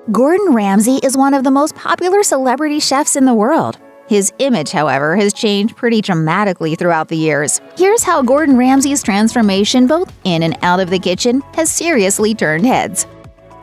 Gordon Ramsay is one of the most popular celebrity chefs in the world. His image, however, has changed pretty dramatically throughout the years. Here's how Gordon Ramsay's transformation both in and out of the kitchen has seriously turned heads.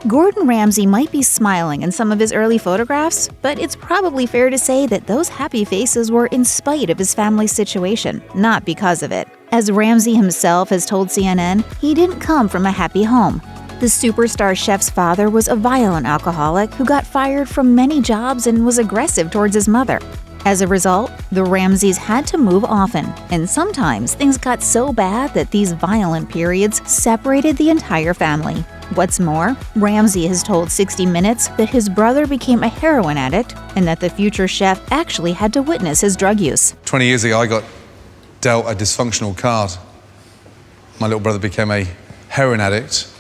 Gordon Ramsay might be smiling in some of his early photographs, but it's probably fair to say that those happy faces were in spite of his family's situation, not because of it. As Ramsay himself has told CNN, he didn't come from a happy home. The superstar chef's father was a violent alcoholic who got fired from many jobs and was aggressive towards his mother. As a result, the Ramsays had to move often, and sometimes things got so bad that these violent periods separated the entire family. What's more, Ramsay has told 60 Minutes that his brother became a heroin addict and that the future chef actually had to witness his drug use. 20 years ago, I got dealt a dysfunctional card. My little brother became a heroin addict,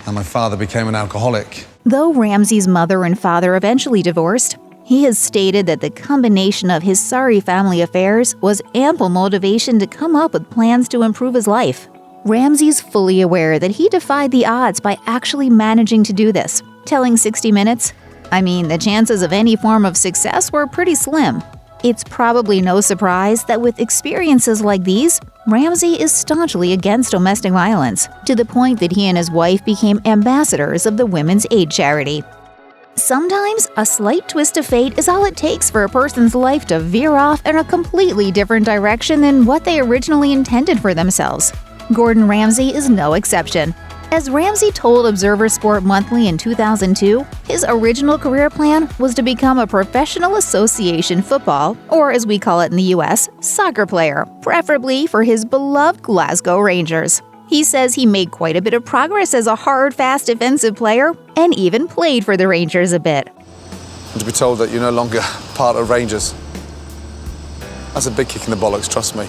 and my father became an alcoholic. Though Ramsay's mother and father eventually divorced, he has stated that the combination of his sorry family affairs was ample motivation to come up with plans to improve his life. Ramsay's fully aware that he defied the odds by actually managing to do this, telling 60 Minutes, the chances of any form of success were pretty slim. It's probably no surprise that with experiences like these, Ramsay is staunchly against domestic violence, to the point that he and his wife became ambassadors of the Women's Aid charity. Sometimes, a slight twist of fate is all it takes for a person's life to veer off in a completely different direction than what they originally intended for themselves. Gordon Ramsay is no exception. As Ramsay told Observer Sport Monthly in 2002, his original career plan was to become a professional association football, or as we call it in the US, soccer player, preferably for his beloved Glasgow Rangers. He says he made quite a bit of progress as a hard, fast defensive player and even played for the Rangers a bit. And to be told that you're no longer part of Rangers, that's a big kick in the bollocks, trust me.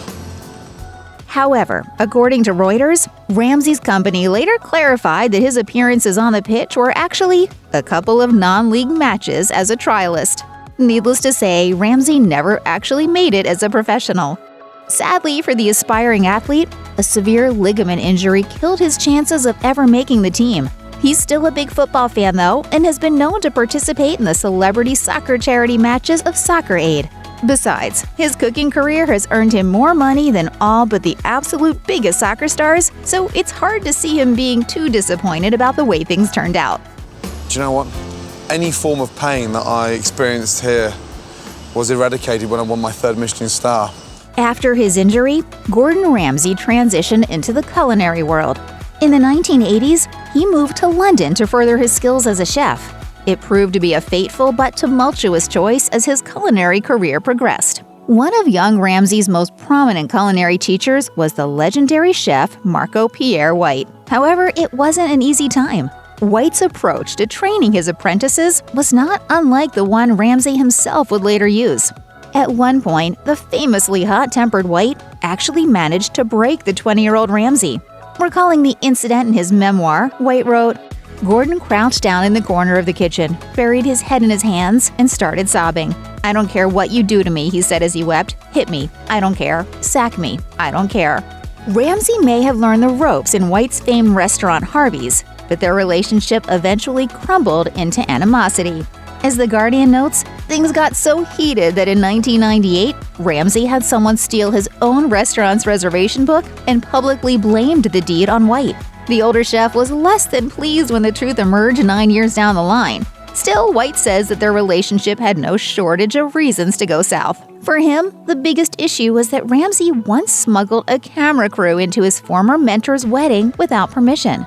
However, according to Reuters, Ramsay's company later clarified that his appearances on the pitch were actually a couple of non-league matches as a trialist. Needless to say, Ramsay never actually made it as a professional. Sadly for the aspiring athlete, a severe ligament injury killed his chances of ever making the team. He's still a big football fan though, and has been known to participate in the celebrity soccer charity matches of Soccer Aid. Besides, his cooking career has earned him more money than all but the absolute biggest soccer stars, so it's hard to see him being too disappointed about the way things turned out. Do you know what? Any form of pain that I experienced here was eradicated when I won my 3rd Michelin star. After his injury, Gordon Ramsay transitioned into the culinary world. In the 1980s, he moved to London to further his skills as a chef. It proved to be a fateful but tumultuous choice as his culinary career progressed. One of young Ramsay's most prominent culinary teachers was the legendary chef Marco Pierre White. However, it wasn't an easy time. White's approach to training his apprentices was not unlike the one Ramsay himself would later use. At one point, the famously hot-tempered White actually managed to break the 20-year-old Ramsay. Recalling the incident in his memoir, White wrote, "Gordon crouched down in the corner of the kitchen, buried his head in his hands, and started sobbing. 'I don't care what you do to me,' he said as he wept. 'Hit me. I don't care. Sack me. I don't care.'" Ramsay may have learned the ropes in White's famed restaurant Harvey's, but their relationship eventually crumbled into animosity. As The Guardian notes, things got so heated that in 1998, Ramsay had someone steal his own restaurant's reservation book and publicly blamed the deed on White. The older chef was less than pleased when the truth emerged 9 years down the line. Still, White says that their relationship had no shortage of reasons to go south. For him, the biggest issue was that Ramsay once smuggled a camera crew into his former mentor's wedding without permission.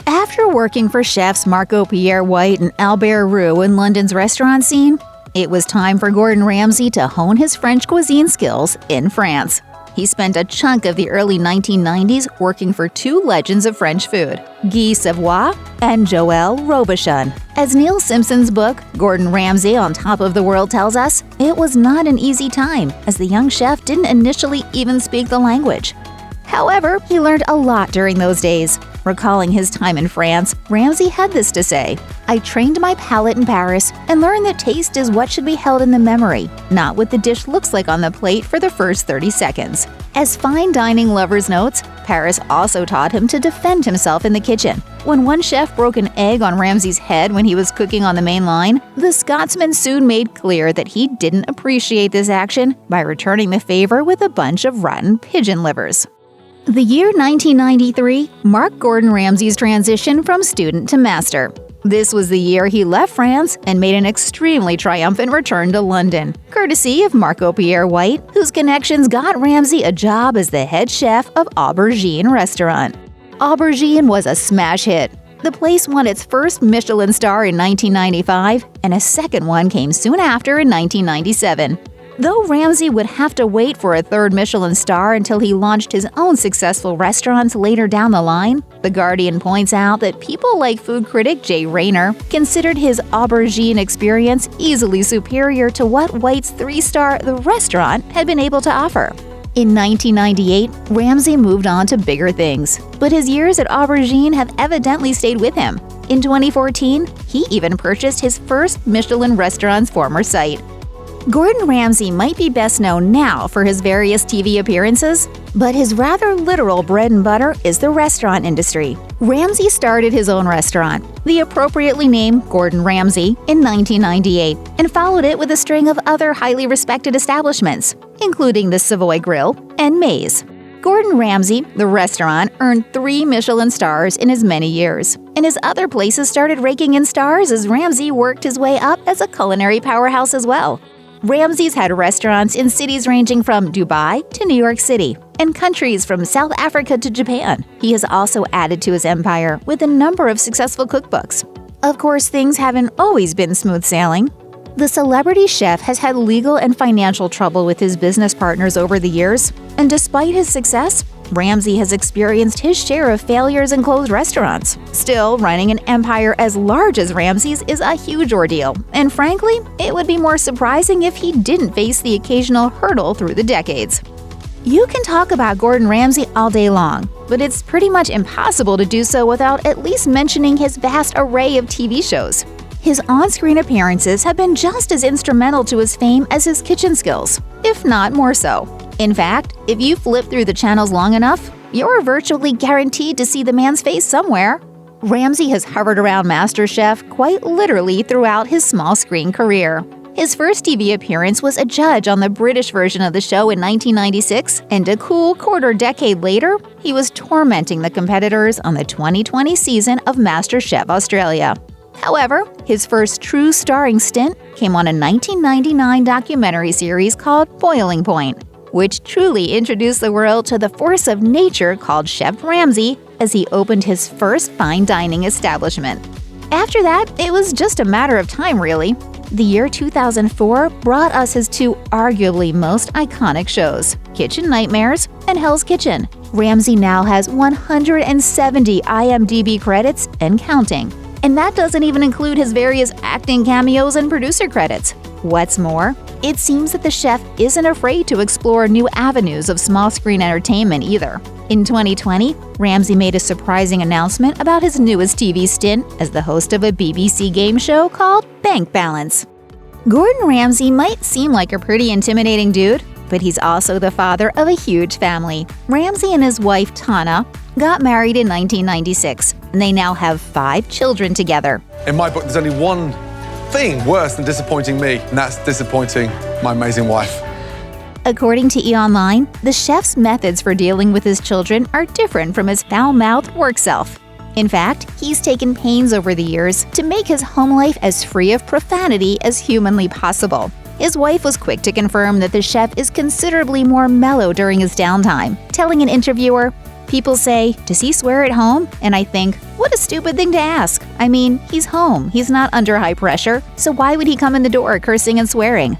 After working for chefs Marco Pierre White and Albert Roux in London's restaurant scene, it was time for Gordon Ramsay to hone his French cuisine skills in France. He spent a chunk of the early 1990s working for 2 legends of French food, Guy Savoy and Joël Robuchon. As Neil Simpson's book, Gordon Ramsay on Top of the World tells us, it was not an easy time, as the young chef didn't initially even speak the language. However, he learned a lot during those days. Recalling his time in France, Ramsay had this to say: "I trained my palate in Paris and learned that taste is what should be held in the memory, not what the dish looks like on the plate for the first 30 seconds." As fine dining lovers notes, Paris also taught him to defend himself in the kitchen. When one chef broke an egg on Ramsay's head when he was cooking on the main line, the Scotsman soon made clear that he didn't appreciate this action by returning the favor with a bunch of rotten pigeon livers. The year 1993 marked Gordon Ramsay's transition from student to master. This was the year he left France and made an extremely triumphant return to London, courtesy of Marco Pierre White, whose connections got Ramsay a job as the head chef of Aubergine restaurant. Aubergine was a smash hit. The place won its first Michelin star in 1995, and a second one came soon after in 1997. Though Ramsay would have to wait for a third Michelin star until he launched his own successful restaurants later down the line, The Guardian points out that people like food critic Jay Rayner considered his Aubergine experience easily superior to what White's three-star The Restaurant had been able to offer. In 1998, Ramsay moved on to bigger things, but his years at Aubergine have evidently stayed with him. In 2014, he even purchased his first Michelin restaurant's former site. Gordon Ramsay might be best known now for his various TV appearances, but his rather literal bread and butter is the restaurant industry. Ramsay started his own restaurant, the appropriately named Gordon Ramsay, in 1998, and followed it with a string of other highly respected establishments, including the Savoy Grill and Maze. Gordon Ramsay, the restaurant, earned 3 Michelin stars in as many years, and his other places started raking in stars as Ramsay worked his way up as a culinary powerhouse as well. Ramsay's had restaurants in cities ranging from Dubai to New York City, and countries from South Africa to Japan. He has also added to his empire with a number of successful cookbooks. Of course, things haven't always been smooth sailing. The celebrity chef has had legal and financial trouble with his business partners over the years, and despite his success, Ramsay has experienced his share of failures and closed restaurants. Still, running an empire as large as Ramsay's is a huge ordeal, and frankly, it would be more surprising if he didn't face the occasional hurdle through the decades. You can talk about Gordon Ramsay all day long, but it's pretty much impossible to do so without at least mentioning his vast array of TV shows. His on-screen appearances have been just as instrumental to his fame as his kitchen skills, if not more so. In fact, if you flip through the channels long enough, you're virtually guaranteed to see the man's face somewhere. Ramsay has hovered around MasterChef quite literally throughout his small-screen career. His first TV appearance was a judge on the British version of the show in 1996, and a cool quarter-decade later, he was tormenting the competitors on the 2020 season of MasterChef Australia. However, his first true starring stint came on a 1999 documentary series called Boiling Point, which truly introduced the world to the force of nature called Chef Ramsay as he opened his first fine dining establishment. After that, it was just a matter of time, really. The year 2004 brought us his 2 arguably most iconic shows, Kitchen Nightmares and Hell's Kitchen. Ramsay now has 170 IMDb credits and counting. And that doesn't even include his various acting cameos and producer credits. What's more, it seems that the chef isn't afraid to explore new avenues of small-screen entertainment either. In 2020, Ramsay made a surprising announcement about his newest TV stint as the host of a BBC game show called Bank Balance. Gordon Ramsay might seem like a pretty intimidating dude, but he's also the father of a huge family. Ramsay and his wife, Tana, got married in 1996, and they now have 5 children together. In my book, there's only one thing worse than disappointing me, and that's disappointing my amazing wife. According to E! Online, the chef's methods for dealing with his children are different from his foul-mouthed work self. In fact, he's taken pains over the years to make his home life as free of profanity as humanly possible. His wife was quick to confirm that the chef is considerably more mellow during his downtime, telling an interviewer, "People say, 'Does he swear at home?' And I think, what a stupid thing to ask. I mean, he's home, he's not under high pressure, so why would he come in the door cursing and swearing?"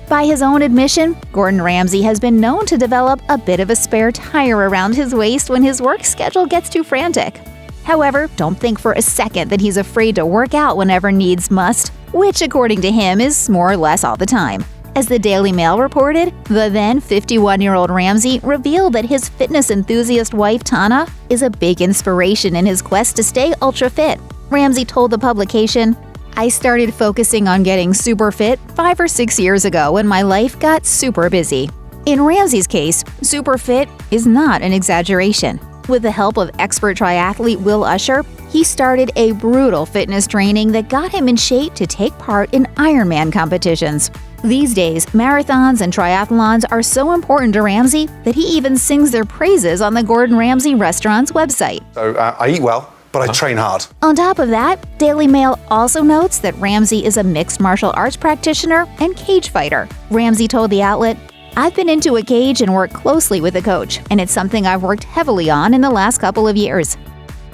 By his own admission, Gordon Ramsay has been known to develop a bit of a spare tire around his waist when his work schedule gets too frantic. However, don't think for a second that he's afraid to work out whenever needs must, which according to him is more or less all the time. As the Daily Mail reported, the then 51-year-old Ramsay revealed that his fitness enthusiast wife Tana is a big inspiration in his quest to stay ultra fit. Ramsay told the publication, "I started focusing on getting super fit 5 or 6 years ago when my life got super busy." In Ramsay's case, super fit is not an exaggeration. With the help of expert triathlete Will Usher, he started a brutal fitness training that got him in shape to take part in Ironman competitions. These days, marathons and triathlons are so important to Ramsay that he even sings their praises on the Gordon Ramsay restaurant's website. So I eat well, but I train hard. On top of that, Daily Mail also notes that Ramsay is a mixed martial arts practitioner and cage fighter. Ramsay told the outlet, "I've been into a cage and worked closely with a coach, and it's something I've worked heavily on in the last couple of years."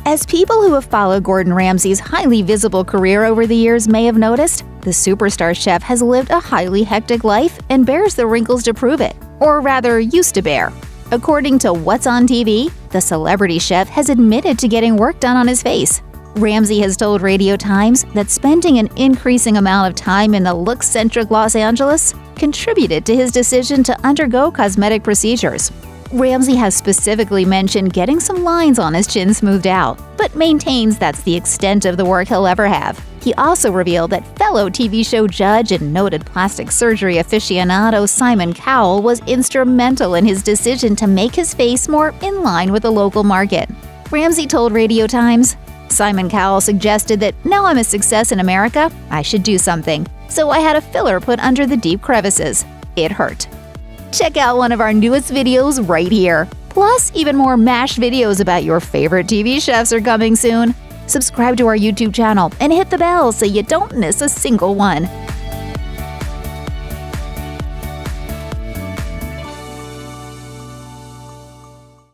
As people who have followed Gordon Ramsay's highly visible career over the years may have noticed, the superstar chef has lived a highly hectic life and bears the wrinkles to prove it, or rather used to bear. According to What's on TV, the celebrity chef has admitted to getting work done on his face. Ramsay has told Radio Times that spending an increasing amount of time in the look-centric Los Angeles contributed to his decision to undergo cosmetic procedures. Ramsay has specifically mentioned getting some lines on his chin smoothed out, but maintains that's the extent of the work he'll ever have. He also revealed that fellow TV show judge and noted plastic surgery aficionado Simon Cowell was instrumental in his decision to make his face more in line with the local market. Ramsay told Radio Times, "Simon Cowell suggested that now I'm a success in America, I should do something. So I had a filler put under the deep crevices. It hurt." Check out one of our newest videos right here. Plus, even more MASH videos about your favorite TV chefs are coming soon. Subscribe to our YouTube channel and hit the bell so you don't miss a single one.